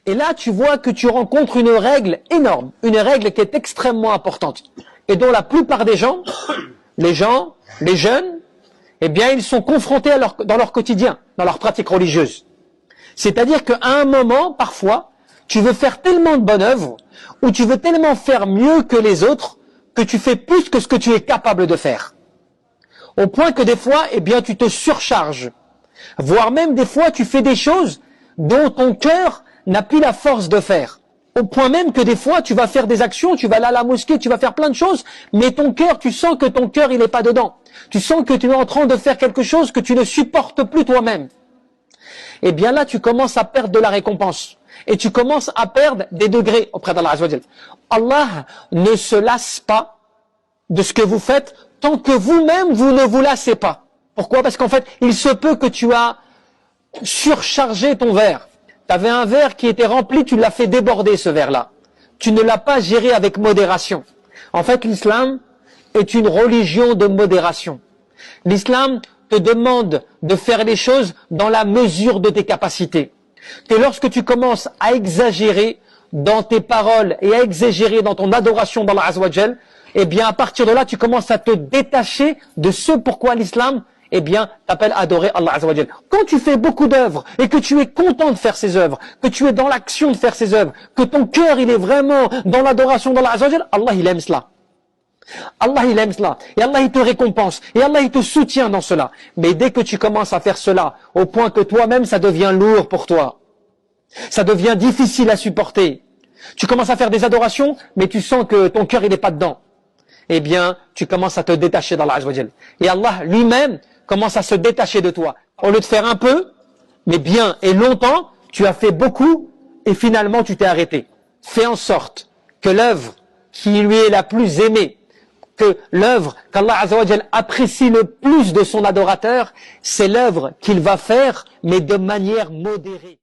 Et là, tu vois que tu rencontres une règle énorme, une règle qui est extrêmement importante, et dont la plupart des gens, les jeunes, eh bien, ils sont confrontés dans leur quotidien, dans leur pratique religieuse. C'est-à-dire qu'à un moment, parfois, tu veux faire tellement de bonnes œuvres, ou tu veux tellement faire mieux que les autres, que tu fais plus que ce que tu es capable de faire. Au point que des fois, eh bien, tu te surcharges. Voire même des fois, tu fais des choses dont ton cœur n'a plus la force de faire. Au point même que des fois, tu vas faire des actions, tu vas aller à la mosquée, tu vas faire plein de choses, mais ton cœur, tu sens que ton cœur, il n'est pas dedans. Tu sens que tu es en train de faire quelque chose que tu ne supportes plus toi-même. Eh bien là, tu commences à perdre de la récompense. Et tu commences à perdre des degrés auprès d'Allah Azza wa Jal. Allah ne se lasse pas de ce que vous faites tant que vous-même, vous ne vous lassez pas. Pourquoi? Parce qu'en fait, il se peut que tu as surchargé ton verre. Tu avais un verre qui était rempli, tu l'as fait déborder ce verre-là. Tu ne l'as pas géré avec modération. En fait, l'islam est une religion de modération. L'islam te demande de faire les choses dans la mesure de tes capacités. Que lorsque tu commences à exagérer dans tes paroles et à exagérer dans ton adoration d'Allah Azza wa Jal, eh bien à partir de là, tu commences à te détacher de ce pourquoi l'islam, eh bien, t'appelle à adorer Allah Azza wa Jal. Quand tu fais beaucoup d'œuvres et que tu es content de faire ces œuvres, que tu es dans l'action de faire ces œuvres, que ton cœur il est vraiment dans l'adoration d'Allah Azza wa Jal, Allah il aime cela. Allah il aime cela, et Allah il te récompense, et Allah il te soutient dans cela. Mais dès que tu commences à faire cela, au point que toi-même ça devient lourd pour toi, ça devient difficile à supporter, tu commences à faire des adorations, mais tu sens que ton cœur il n'est pas dedans, eh bien tu commences à te détacher d'Allah Azza wa Jal. Et Allah lui-même commence à se détacher de toi. Au lieu de faire un peu, mais bien et longtemps, tu as fait beaucoup, et finalement tu t'es arrêté. Fais en sorte que l'œuvre qui lui est la plus aimée, que l'œuvre qu'Allah Azza wa Jal apprécie le plus de son adorateur, c'est l'œuvre qu'il va faire, mais de manière modérée.